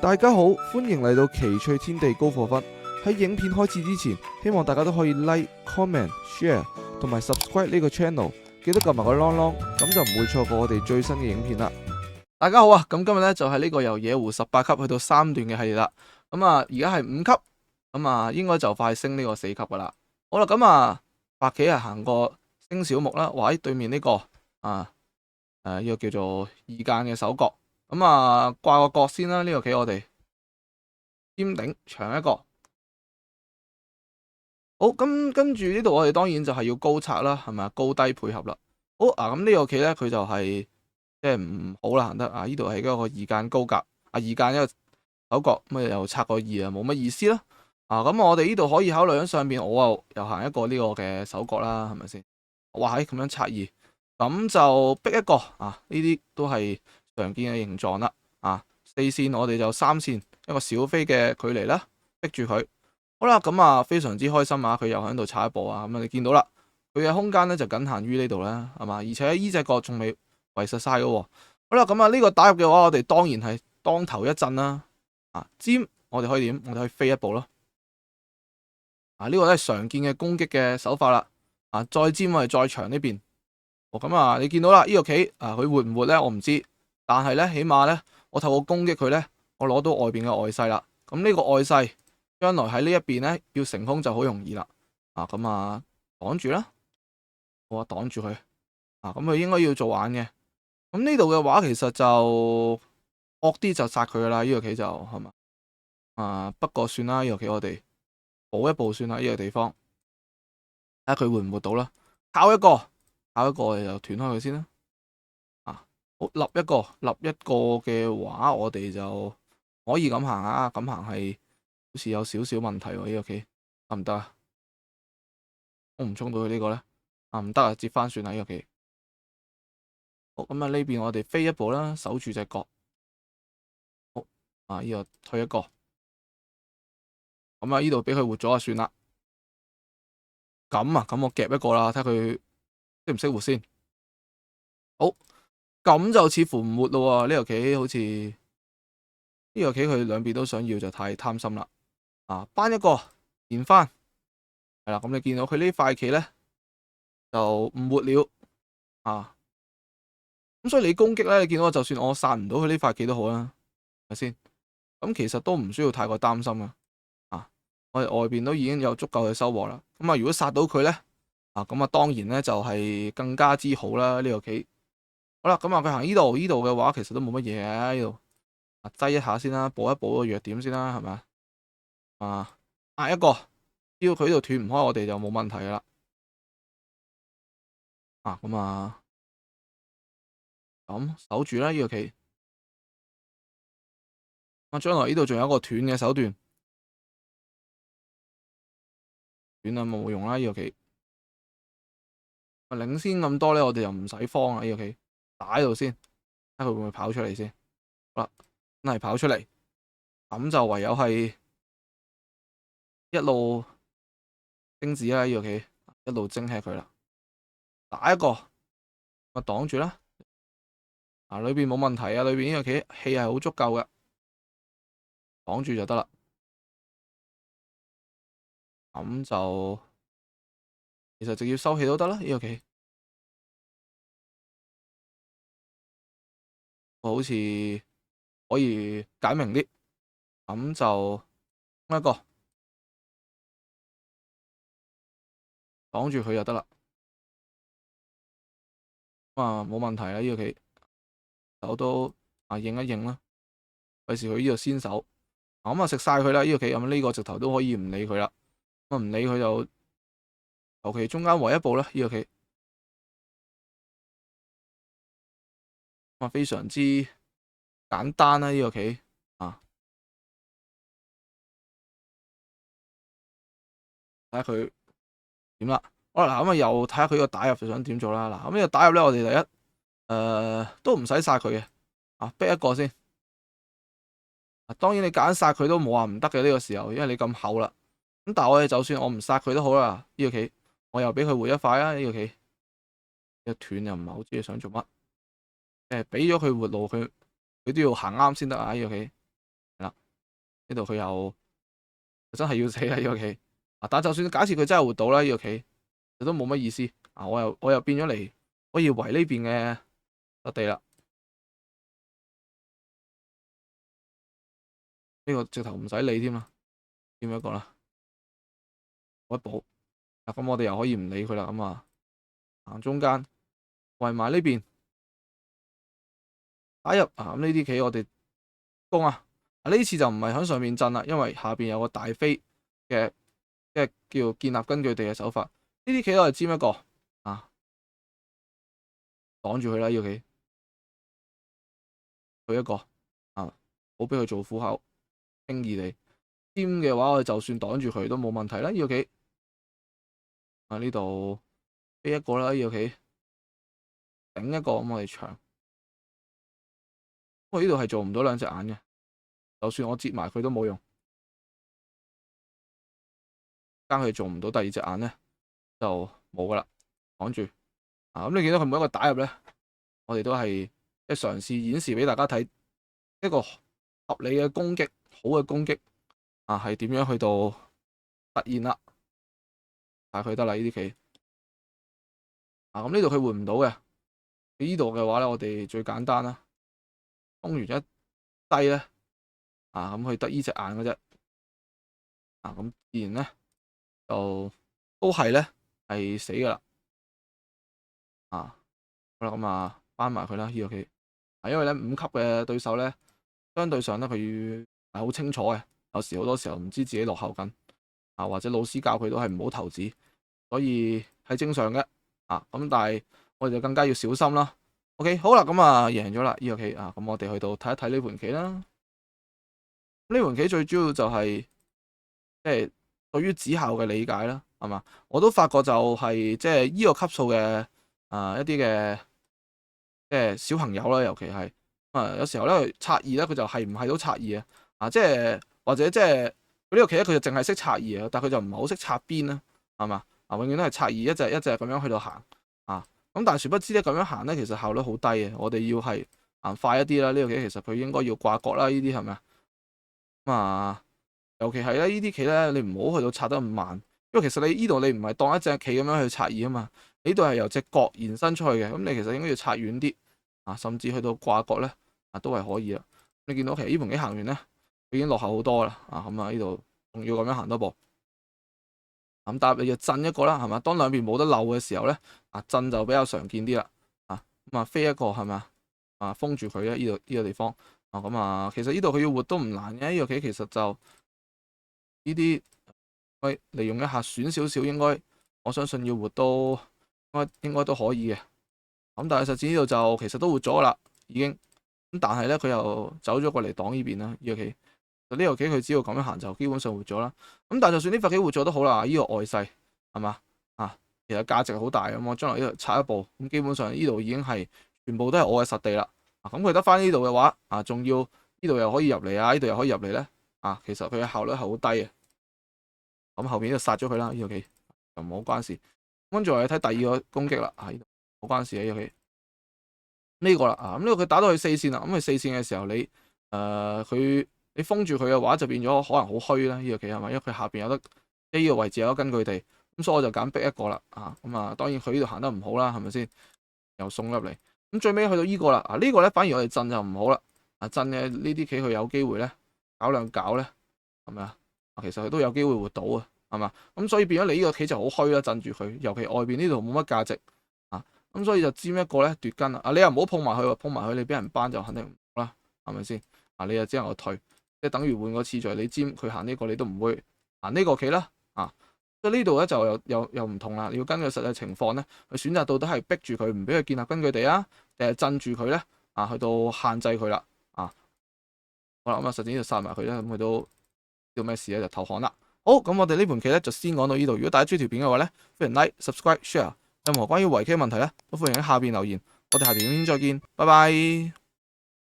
大家好，歡迎嚟到奇趣天地高課分。喺影片開始之前，希望大家都可以 like、comment、share 同埋 subscribe 呢個 channel，記得撳埋個啷啷，咁就唔會錯過我哋最新嘅影片啦。大家好啊！咁今日咧就係呢個由野狐18級去到3段嘅系列啦。咁啊，而家係5級，咁啊應該就快升呢個4級噶啦。好啦，咁啊白棋係行過星小木啦，哇喺對面呢個呢個叫做二間嘅手角，咁啊掛個角先啦。呢個棋我哋尖頂長一個，好，咁跟住呢度我哋當然就係要高策啦，係咪高低配合啦。好啊，咁呢個棋咧佢就係即係唔好啦，行得啊！呢度係一個二間高格，二間一個手角，咁又拆個2啊，冇乜意思啦。咁我哋呢度可以考慮喺上邊，我又行一個呢個嘅手角啦，係咪先？哇，喺咁樣拆2，咁就逼一個啊！呢啲都係常見嘅形狀啦。4線我哋就3線一個小飛嘅距離啦，逼住佢。好啦，咁啊非常之開心啊！佢又喺度踩一步啊，咁啊你見到啦，佢嘅空間咧就僅限於呢度啦，係嘛？而且呢隻角仲未圍實晒嘅喎。好啦，咁啊呢個打入嘅話，我哋當然係當頭一震啦。尖我哋可以點？我哋可以飛一步咯。呢個都係常見嘅攻擊嘅手法啦。再尖我哋再長呢邊。咁啊你見到啦，呢個棋佢活唔活咧？我唔知，但係咧起碼咧我透過攻擊佢咧，我攞到外邊嘅外勢啦。咁呢個外勢將來喺呢一邊咧要成功就好容易啦。咁擋住啦，我擋住佢。咁佢應該要做玩嘅。咁呢度嘅話，其實就惡啲就殺佢噶啦，呢個棋就係嘛。不過算啦，呢個棋我哋補一步算啦，呢個地方睇下佢活唔活到啦。靠一個我哋就斷開佢先啦。好，立一個嘅話，我哋就可以咁行啊。咁行係好似有少少問題喎，呢個棋得唔得啊？衝唔衝到佢呢個咧？唔得啊，接翻算啦，呢個棋。好，咁呢邊我哋飛一步啦，守住隻角。好，呢度退一個。咁呢度俾佢活咗就算啦。咁我夾一個啦，睇下佢識唔識活先。好，咁就似乎唔活咯。呢個棋好似呢個棋佢兩邊都想要，就太貪心啦。扳一個連翻，係啦。咁你見到佢呢塊棋咧就唔活了。咁所以你攻擊咧，你見到就算我殺唔到佢呢塊棋都好啦，係咪先？咁其實都唔需要太過擔心啊。我哋外邊都已經有足夠嘅收穫啦。咁如果殺到佢咧，咁當然咧就係更加之好啦。呢個棋好啦，咁佢行呢度嘅話，其實都冇乜嘢嘅。呢度擠一下先啦，補一補個弱點先啦，係咪？壓一個，只要佢呢度斷唔開，我哋就冇問題噶啦。咁守住啦，呢個棋。將來呢度仲有一個斷嘅手段。斷啊冇用啦，呢個棋領先咁多咧，我哋又唔使慌啊。呢個棋打喺度先，睇佢會唔會跑出嚟先。好啦，真係跑出嚟，咁就唯有係一路精子啦。呢個棋一路精吃佢啦，打一個我擋住啦。裏邊冇問題啊，裏邊呢個棋氣係好足夠嘅，擋住就得啦。咁就其實直接收氣都得啦。呢個棋我好似可以解明啲，咁就一個擋住佢就得啦。冇問題啦。呢個棋手都認一認啦，費事佢呢度先手。咁食晒佢啦。呢個棋咁呢個直頭都可以唔理佢啦。唔理佢就求其中間圍一步啦。呢個棋非常之簡單啦。呢個棋睇下佢點啦。好啦，咁又睇下佢個打入想點做啦。咁呢個打入咧，我哋第一都唔使殺佢嘅。逼一個先。當然你揀殺佢都冇話唔得嘅呢個時候，因為你咁厚啦。咁但係我哋就算我唔殺佢都好啦。呢個棋我又俾佢活一塊啊。呢個棋一斷又唔係好知你想做乜。俾咗佢活路，佢都要行啱先得啊。呢個棋係啦，呢度佢又真係要死啦呢個棋。但就算假設佢真係活到啦呢個棋，都冇乜意思。我又變咗嚟可以圍呢邊嘅實地啦。呢個直頭唔使理添啦，點一個啦，我一補。咁我哋又可以唔理佢啦。咁行中間圍埋呢邊打入咁呢啲棋我哋攻啊。呢次就唔係喺上面震啦，因為下邊有個大飛嘅，即係叫建立根據地嘅手法。呢啲棋我哋尖一個擋住佢啦，呢個棋佢一個好俾佢做虎口，輕易地尖嘅話，我哋就算擋住佢都冇問題啦。呢個棋呢度飛一個啦，呢個棋頂一個咁我哋長。我呢度係做唔到兩隻眼嘅，就算我接埋佢都冇用，間佢做唔到第二隻眼咧就冇噶啦，擋住。咁你見到佢每一個打入咧，我哋都係即係嘗試演示俾大家睇一個合理嘅攻擊，好嘅攻擊係點樣去到實現啦。但係佢得啦呢啲棋咁呢度佢換唔到嘅。呢度嘅話咧，我哋最簡單啦，攻完一低咧咁佢得呢隻眼嘅啫。咁自然咧就都係咧係死噶啦。好啦，咁翻埋佢啦呢個棋。因為咧5級嘅對手咧，相對上咧佢係好清楚嘅，有時好多時候唔知自己落後緊或者老師教佢都係唔好投子，所以係正常嘅。咁但係我哋就更加要小心啦。OK， 好啦，咁贏咗啦呢個棋咁我哋去到睇一睇呢盤棋啦。呢盤棋最主要就係即係對於子效嘅理解啦，係嘛？我都發覺就係即係呢個級數嘅一啲嘅即係小朋友啦，尤其係有時候咧拆二咧，佢就係唔係都拆二即係或者即係佢呢個棋咧，佢就淨係識拆二但係佢就唔係好識拆邊啦，係嘛？永遠都係拆二一隻一隻咁樣去到行咁但係殊不知咧咁樣行咧，其實效率好低嘅。我哋要係行快一啲啦。呢個棋其實佢應該要掛角啦，呢啲係咪尤其係咧呢啲棋咧，你唔好去到拆得咁慢，因為其實你呢度你唔係當一隻棋咁樣去拆二啊嘛，呢度係由隻角延伸出去嘅，咁你其實應該要拆遠啲甚至去到掛角咧都係可以啦。你見到其實呢盤棋行完咧，已經落後好多啦呢度仲要咁樣行多步。但係你就震一個啦，係嘛？當兩邊冇得漏嘅時候咧，震就比較常見啲啦。飛一個係咪封住佢咧？呢個地方其實呢度佢要活都唔難嘅。呢個棋其實就呢啲，利用一下選少少，應該我相信要活都應該都可以嘅。但係實戰呢度就其實都活咗啦，已經但係咧佢又走咗過嚟擋呢邊啦。呢個棋。呢個棋佢只要咁樣行就基本上活咗啦。但係就算呢塊棋活咗都好啦，呢個外勢係嘛其實價值好大咁。我將來呢度拆一步，咁基本上呢度已經係全部都係我嘅實地啦。咁佢得翻呢度嘅話仲要呢度又可以入嚟呢度又可以入嚟咧其實佢嘅效率係好低嘅。咁後邊就殺咗佢啦。呢個棋就冇關事。跟住我哋睇第二個攻擊啦。呢度冇關事嘅呢個棋呢個啦。咁呢個佢打到去4線啦。咁佢4線嘅時候你封住佢嘅話就變咗可能好虛啦。呢個棋係咪？因為佢下邊有得呢個位置有得根據地，咁所以我就揀逼一個啦。當然佢呢度行得唔好啦，係咪先？又送入嚟，咁最尾去到呢個啦。呢個咧反而我哋震就唔好啦。震嘅呢啲棋佢有機會咧搞兩搞咧，係咪其實佢都有機會活到係嘛？咁所以變咗你呢個棋就好虛啦，震住佢，尤其外邊呢度冇乜價值咁所以就尖一個咧奪根啦。你又唔好碰埋佢，碰埋佢你俾人扳就肯定唔好啦，係咪先？你又只能夠退，即係等於換個次序，你尖佢行呢個，你都唔會行呢個棋啦。所以呢度咧就又唔同啦。你要根據實際情況咧，去選擇到底係逼住佢，唔俾佢建立根據地定係鎮住佢咧去到限制佢啦。好啦，咁實戰呢度殺埋佢咧，咁佢都知道咩事咧，就投降啦。好，咁我哋呢盤棋咧就先講到呢度。如果大家中意條片嘅話咧，歡迎 like、subscribe、share。任何關於圍棋嘅問題咧，都歡迎喺下邊留言。我哋下條影片再見，拜拜。